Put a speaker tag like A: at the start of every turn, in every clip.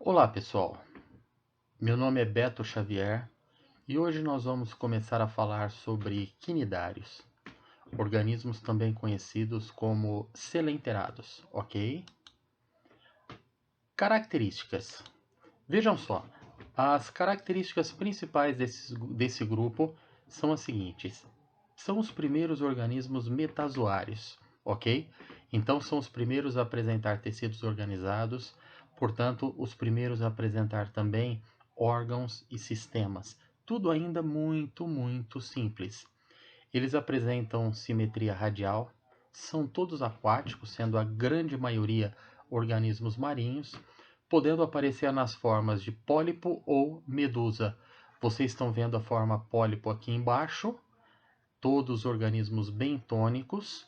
A: Olá pessoal, meu nome é Beto Xavier e hoje nós vamos começar a falar sobre quinidários, organismos também conhecidos como selenterados, ok? Características. Vejam só, as características principais desse grupo são as seguintes. São os primeiros organismos metazoários, ok? Então são os primeiros a apresentar tecidos organizados, portanto, os primeiros a apresentar também órgãos e sistemas. Tudo ainda muito simples. Eles apresentam simetria radial, são todos aquáticos, sendo a grande maioria organismos marinhos, podendo aparecer nas formas de pólipo ou medusa. Vocês estão vendo a forma pólipo aqui embaixo, todos os organismos bentônicos,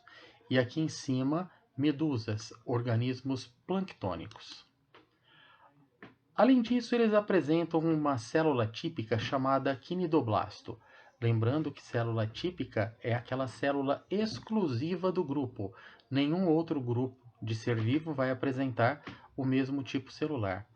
A: e aqui em cima, medusas, organismos planctônicos. Além disso, eles apresentam uma célula típica chamada quinidoblasto. Lembrando que célula típica é aquela célula exclusiva do grupo. Nenhum outro grupo de ser vivo vai apresentar o mesmo tipo celular.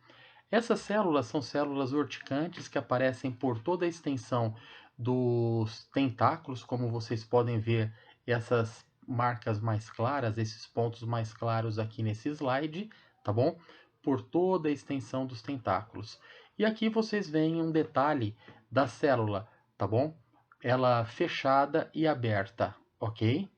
A: Essas células são células urticantes que aparecem por toda a extensão dos tentáculos, como vocês podem ver essas marcas mais claras, esses pontos mais claros aqui nesse slide, tá bom? Por toda a extensão dos tentáculos. E aqui vocês veem um detalhe da célula, tá bom? Ela fechada e aberta, ok?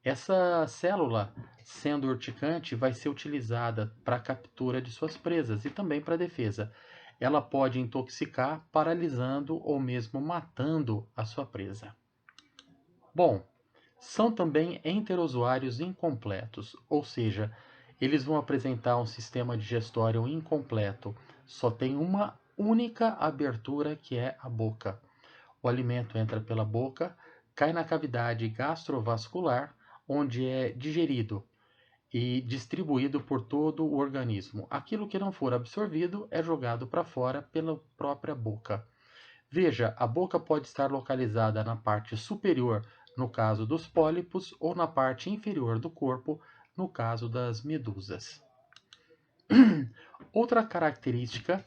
A: Essa célula, sendo urticante, vai ser utilizada para a captura de suas presas e também para defesa. Ela pode intoxicar, paralisando ou mesmo matando a sua presa. Bom, são também enterozoários incompletos, ou seja, eles vão apresentar um sistema digestório incompleto. Só tem uma única abertura, que é a boca. O alimento entra pela boca, cai na cavidade gastrovascular, onde é digerido e distribuído por todo o organismo. Aquilo que não for absorvido é jogado para fora pela própria boca. Veja, a boca pode estar localizada na parte superior, no caso dos pólipos, ou na parte inferior do corpo, no caso das medusas. Outra característica,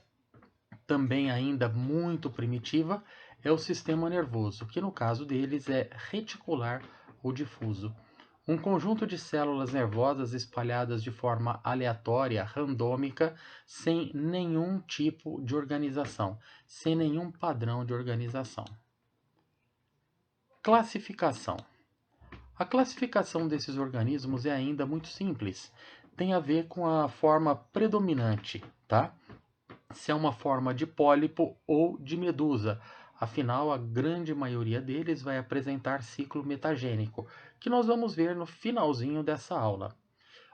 A: também ainda muito primitiva, é o sistema nervoso, que no caso deles é reticular ou difuso. Um conjunto de células nervosas espalhadas de forma aleatória, randômica, sem nenhum tipo de organização, sem nenhum padrão de organização. Classificação. A classificação desses organismos é ainda muito simples. Tem a ver com a forma predominante, tá? Se é uma forma de pólipo ou de medusa. Afinal, a grande maioria deles vai apresentar ciclo metagênico, que nós vamos ver no finalzinho dessa aula.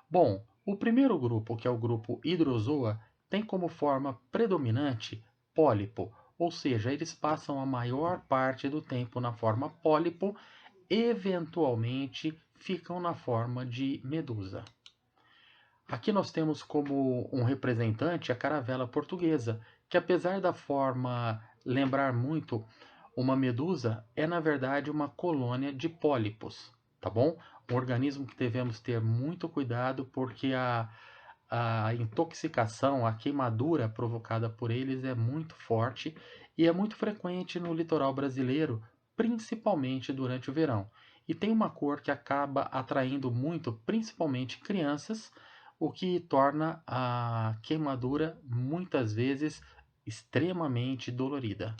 A: Bom, o primeiro grupo, que é o grupo Hydrozoa, tem como forma predominante pólipo, ou seja, eles passam a maior parte do tempo na forma pólipo, eventualmente ficam na forma de medusa. Aqui nós temos como um representante a caravela portuguesa, que apesar da forma lembrar muito uma medusa, é na verdade uma colônia de pólipos, tá bom? Um organismo que devemos ter muito cuidado porque a intoxicação, a queimadura provocada por eles é muito forte e é muito frequente no litoral brasileiro, principalmente durante o verão. E tem uma cor que acaba atraindo muito, principalmente crianças, o que torna a queimadura muitas vezes extremamente dolorida.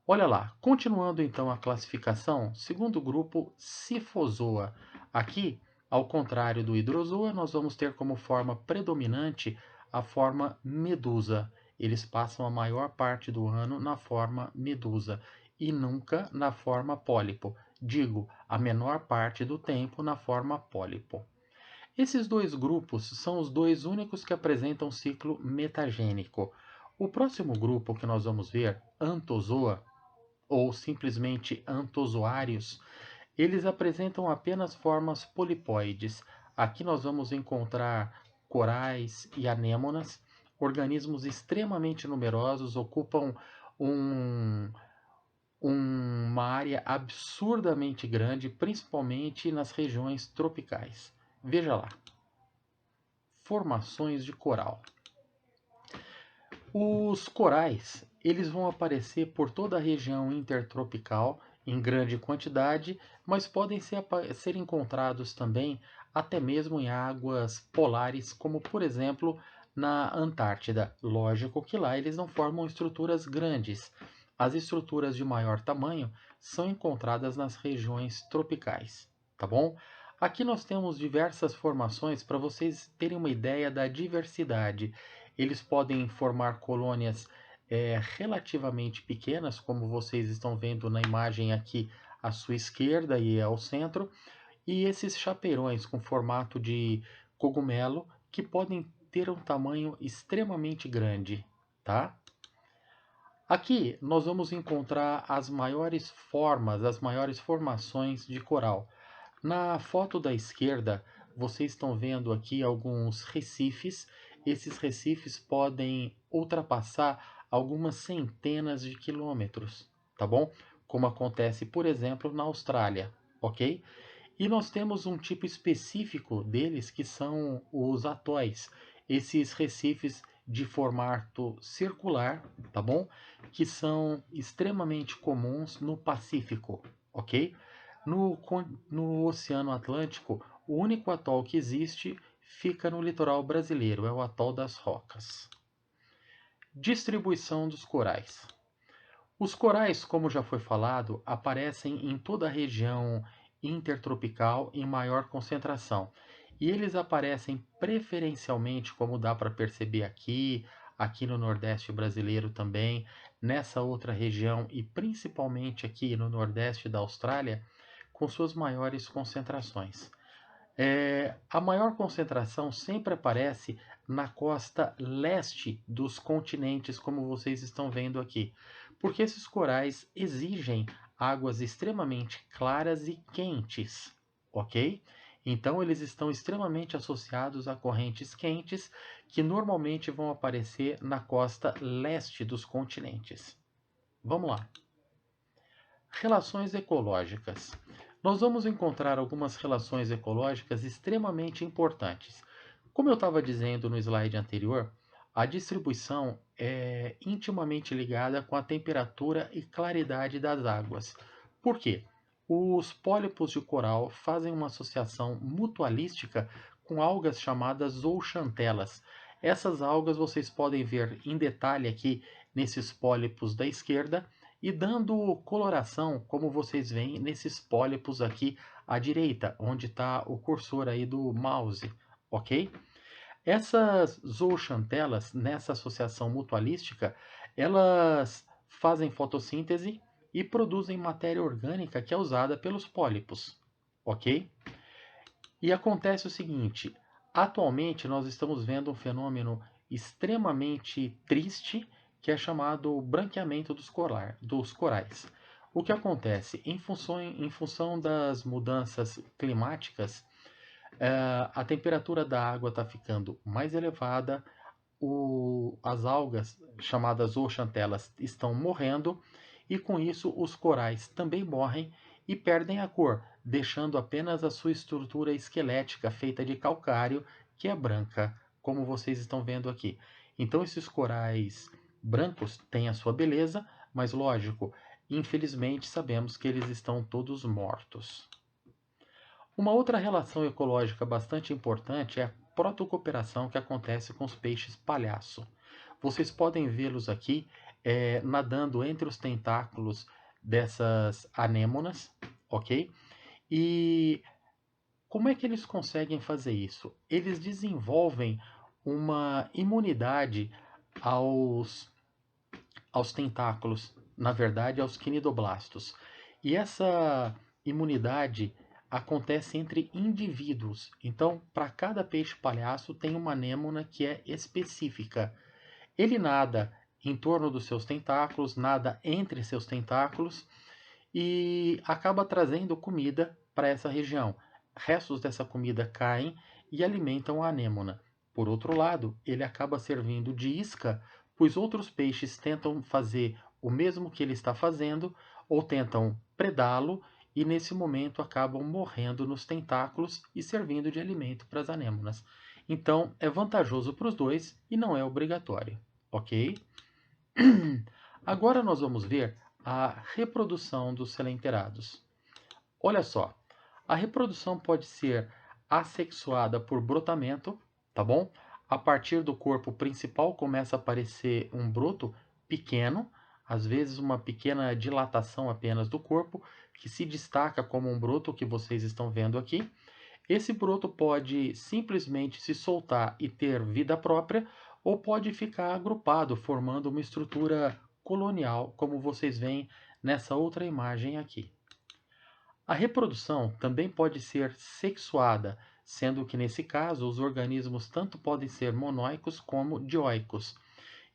A: Olha lá, continuando então a classificação, segundo grupo Scyphozoa. Aqui, ao contrário do Hydrozoa, nós vamos ter como forma predominante a forma medusa. Eles passam a maior parte do ano na forma medusa e nunca na forma pólipo. Digo, a menor parte do tempo na forma pólipo. Esses dois grupos são os dois únicos que apresentam ciclo metagênico. O próximo grupo que nós vamos ver, Anthozoa, ou simplesmente antozoários, eles apresentam apenas formas polipoides. Aqui nós vamos encontrar corais e anêmonas, organismos extremamente numerosos, ocupam um, uma área absurdamente grande, principalmente nas regiões tropicais. Veja lá. Formações de coral. Os corais, eles vão aparecer por toda a região intertropical em grande quantidade, mas podem ser encontrados também até mesmo em águas polares, como por exemplo na Antártida. Lógico que lá eles não formam estruturas grandes. As estruturas de maior tamanho são encontradas nas regiões tropicais, tá bom? Aqui nós temos diversas formações para vocês terem uma ideia da diversidade. Eles podem formar colônias relativamente pequenas, como vocês estão vendo na imagem aqui à sua esquerda e ao centro, e esses chapeirões com formato de cogumelo que podem ter um tamanho extremamente grande, tá? Aqui nós vamos encontrar as maiores formas, as maiores formações de coral. Na foto da esquerda, vocês estão vendo aqui alguns recifes. Esses recifes podem ultrapassar algumas centenas de quilômetros, tá bom? Como acontece, por exemplo, na Austrália, ok? E nós temos um tipo específico deles que são os atóis, esses recifes de formato circular, tá bom? Que são extremamente comuns no Pacífico, ok? No Oceano Atlântico, o único atol que existe fica no litoral brasileiro, é o Atol das Rocas. Distribuição dos corais. Os corais, como já foi falado, aparecem em toda a região intertropical em maior concentração. E eles aparecem preferencialmente, como dá para perceber aqui no Nordeste brasileiro também, nessa outra região e principalmente aqui no Nordeste da Austrália, com suas maiores concentrações. A maior concentração sempre aparece na costa leste dos continentes, como vocês estão vendo aqui, porque esses corais exigem águas extremamente claras e quentes, ok? Então eles estão extremamente associados a correntes quentes que normalmente vão aparecer na costa leste dos continentes. Vamos lá. Relações ecológicas. Nós vamos encontrar algumas relações ecológicas extremamente importantes. Como eu estava dizendo no slide anterior, a distribuição é intimamente ligada com a temperatura e claridade das águas. Por quê? Os pólipos de coral fazem uma associação mutualística com algas chamadas zooxantelas. Essas algas vocês podem ver em detalhe aqui nesses pólipos da esquerda e dando coloração, como vocês veem nesses pólipos aqui à direita, onde está o cursor aí do mouse, ok? Essas zooxantelas, nessa associação mutualística, elas fazem fotossíntese e produzem matéria orgânica que é usada pelos pólipos, ok? E acontece o seguinte, atualmente nós estamos vendo um fenômeno extremamente triste que é chamado branqueamento dos corais. O que acontece? Em função das mudanças climáticas, a temperatura da água está ficando mais elevada, as algas chamadas zooxantelas estão morrendo e com isso os corais também morrem e perdem a cor, deixando apenas a sua estrutura esquelética feita de calcário, que é branca, como vocês estão vendo aqui. Então esses corais brancos têm a sua beleza, mas lógico, infelizmente sabemos que eles estão todos mortos. Uma outra relação ecológica bastante importante é a protocooperação que acontece com os peixes palhaço. Vocês podem vê-los aqui nadando entre os tentáculos dessas anêmonas, ok? E como é que eles conseguem fazer isso? Eles desenvolvem uma imunidade aos tentáculos, na verdade aos quinidoblastos. E essa imunidade acontece entre indivíduos. Então, para cada peixe palhaço tem uma anêmona que é específica. Ele nada em torno dos seus tentáculos, nada entre seus tentáculos e acaba trazendo comida para essa região. Restos dessa comida caem e alimentam a anêmona. Por outro lado, ele acaba servindo de isca, pois outros peixes tentam fazer o mesmo que ele está fazendo ou tentam predá-lo e nesse momento acabam morrendo nos tentáculos e servindo de alimento para as anêmonas. Então é vantajoso para os dois e não é obrigatório, ok? Agora nós vamos ver a reprodução dos selenterados. Olha só, a reprodução pode ser assexuada por brotamento, tá bom? A partir do corpo principal começa a aparecer um broto pequeno, às vezes uma pequena dilatação apenas do corpo, que se destaca como um broto que vocês estão vendo aqui. Esse broto pode simplesmente se soltar e ter vida própria, ou pode ficar agrupado, formando uma estrutura colonial, como vocês veem nessa outra imagem aqui. A reprodução também pode ser sexuada, sendo que nesse caso os organismos tanto podem ser monóicos como dioicos.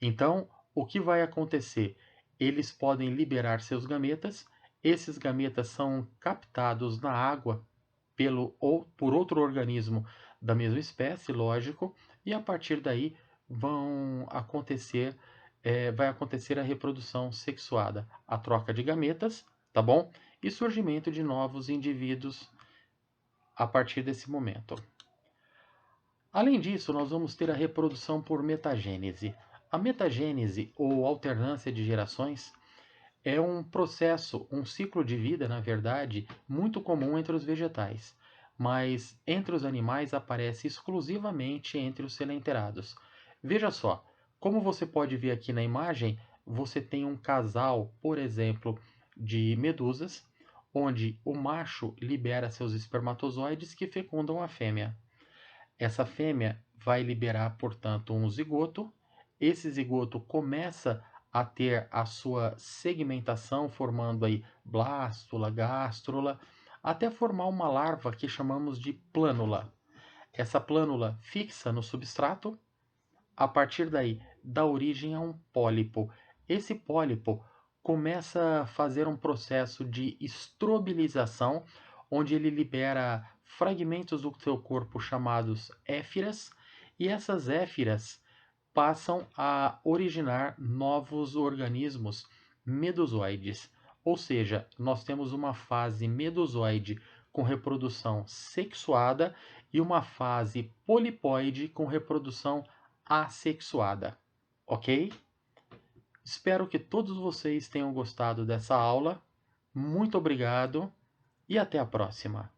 A: Então, o que vai acontecer? Eles podem liberar seus gametas, esses gametas são captados na água ou por outro organismo da mesma espécie, lógico, e a partir daí vai acontecer a reprodução sexuada, a troca de gametas, tá bom? E surgimento de novos indivíduos a partir desse momento. Além disso, nós vamos ter a reprodução por metagênese. A metagênese, ou alternância de gerações, é um processo, um ciclo de vida, na verdade, muito comum entre os vegetais, mas entre os animais aparece exclusivamente entre os selenterados. Veja só, como você pode ver aqui na imagem, você tem um casal, por exemplo, de medusas, onde o macho libera seus espermatozoides que fecundam a fêmea. Essa fêmea vai liberar, portanto, um zigoto. Esse zigoto começa a ter a sua segmentação, formando aí blástula, gástrula, até formar uma larva que chamamos de plânula. Essa plânula fixa no substrato, a partir daí dá origem a um pólipo. Esse pólipo começa a fazer um processo de estrobilização, onde ele libera fragmentos do seu corpo chamados éfiras, e essas éfiras passam a originar novos organismos medusoides. Ou seja, nós temos uma fase medusoide com reprodução sexuada e uma fase polipoide com reprodução assexuada, ok? Espero que todos vocês tenham gostado dessa aula. Muito obrigado e até a próxima.